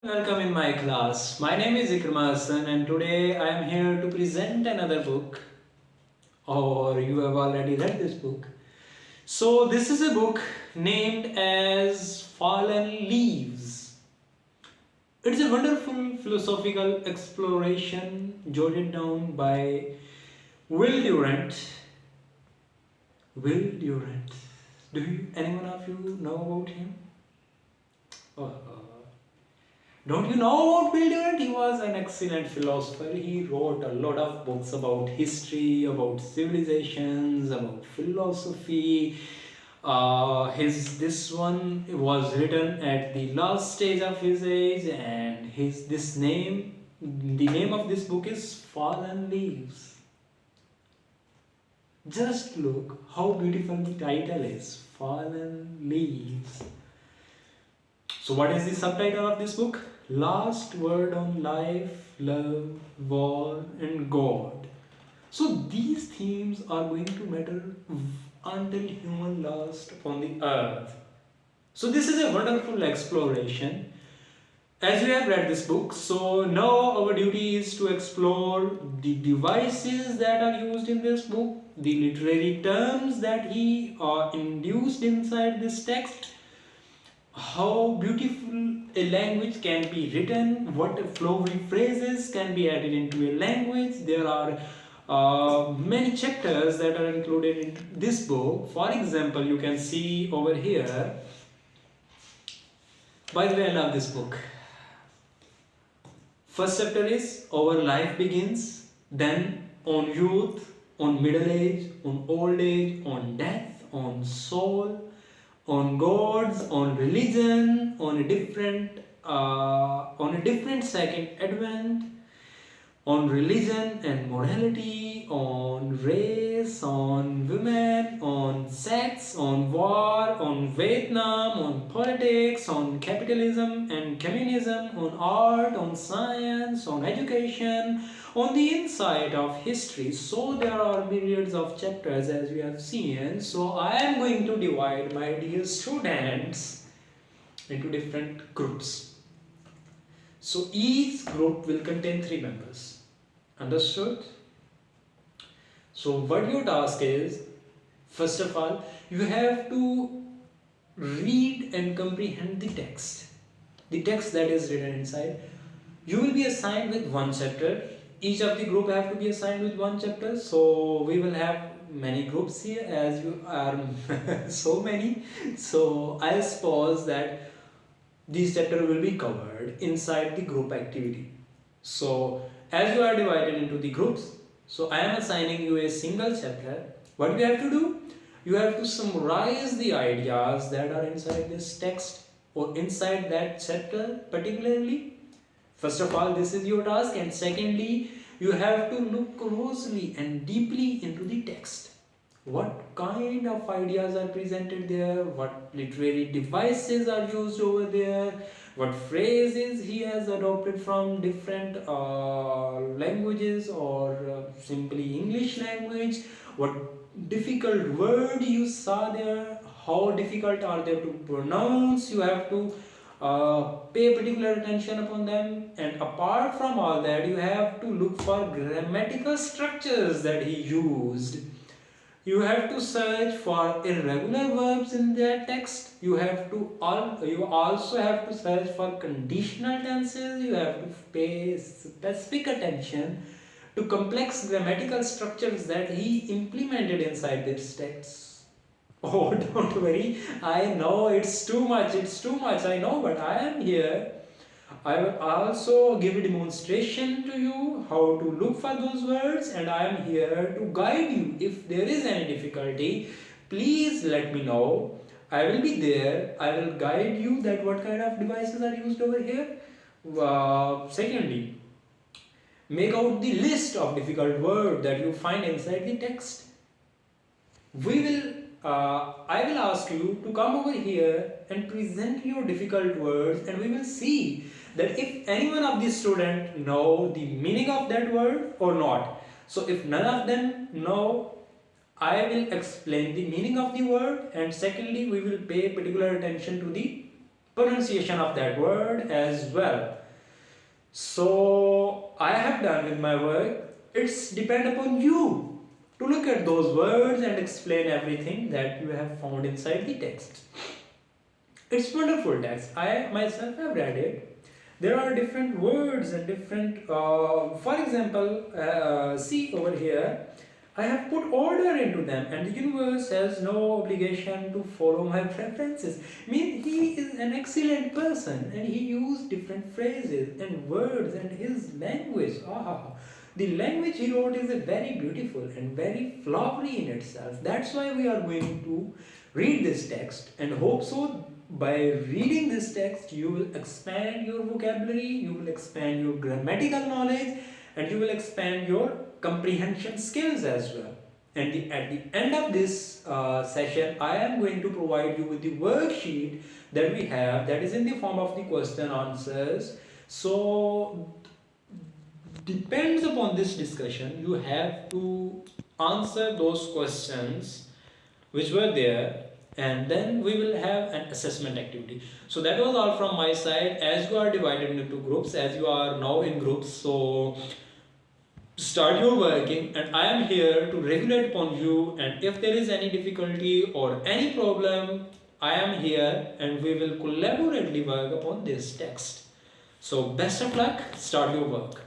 Welcome in my class. My name is Ikrama Hassan and today I am here to present another book, or you have already read this book. So this is a book named as Fallen Leaves. It is a wonderful philosophical exploration jotted down by Will Durant. Will Durant. Anyone of you know about him? Oh, don't you know about Will Durant? He was an excellent philosopher. He wrote a lot of books about history, about civilizations, about philosophy. His this one was written at the last stage of his age, and the name of this book is Fallen Leaves. Just look how beautiful the title is, Fallen Leaves. So, what is the subtitle of this book? Last word on life, love, war, and God. So, these themes are going to matter until human last upon the earth. So, this is a wonderful exploration. As you have read this book, so now our duty is to explore the devices that are used in this book, the literary terms that he induced inside this text, how beautiful a language can be written, what flowery phrases can be added into a language. There are many chapters that are included in this book. For example, you can see over here. By the way, I love this book. First chapter is Our Life Begins, then on youth, on middle age, on old age, on death, on soul, on gods, on religion, on a different second advent, on religion and morality, on race, on women, on sex, on war, on Vietnam, on politics, on capitalism and communism, on art, on science, on education, on the insight of history. So there are myriads of chapters as we have seen. So I am going to divide my dear students into different groups. So each group will contain 3 members. Understood? So what your task is, first of all, you have to read and comprehend the text. The text that is written inside. You will be assigned with one chapter. Each of the group have to be assigned with one chapter. So we will have many groups here as you are so many. So I suppose that these chapters will be covered inside the group activity. So as you are divided into the groups, so I am assigning you a single chapter. What you have to do? You have to summarize the ideas that are inside this text or inside that chapter particularly. First of all, this is your task, and secondly, you have to look closely and deeply into the text. What kind of ideas are presented there? What literary devices are used over there? What phrases he has adopted from different languages or simply English language? What difficult word you saw there? How difficult are they to pronounce? You have to pay particular attention upon them, and apart from all that, you have to look for grammatical structures that he used. You have to search for irregular verbs in their text. You also have to search for conditional tenses. You have to pay specific attention to complex grammatical structures that he implemented inside this text. Oh, don't worry. I know it's too much. It's too much. I know, but I am here. I will also give a demonstration to you how to look for those words, and I am here to guide you. If there is any difficulty, please let me know. I will be there. I will guide you that what kind of devices are used over here. Secondly, make out the list of difficult words that you find inside the text. I will ask you to come over here and present your difficult words, and we will see that if any one of these students know the meaning of that word or not. So if none of them know, I will explain the meaning of the word, and secondly, we will pay particular attention to the pronunciation of that word as well. So I have done with my work. It's depend upon you to look at those words and explain everything that you have found inside the text. It's wonderful text. I myself have read it. There are different words and different, for example, see over here, I have put order into them, and the universe has no obligation to follow my preferences. I mean, he is an excellent person, and he used different phrases and words and his language. Ah, the language he wrote is a very beautiful and very flowery in itself. That's why we are going to read this text, and hope so by reading this text you will expand your vocabulary, you will expand your grammatical knowledge, and you will expand your comprehension skills as well. And at the end of this session, I am going to provide you with the worksheet that we have, that is in the form of the question answers. So depends upon this discussion, you have to answer those questions which were there, and then we will have an assessment activity. So that was all from my side. As you are divided into groups, as you are now in groups, so start your working, and I am here to regulate upon you, and if there is any difficulty or any problem, I am here and we will collaboratively work upon this text. So best of luck, start your work.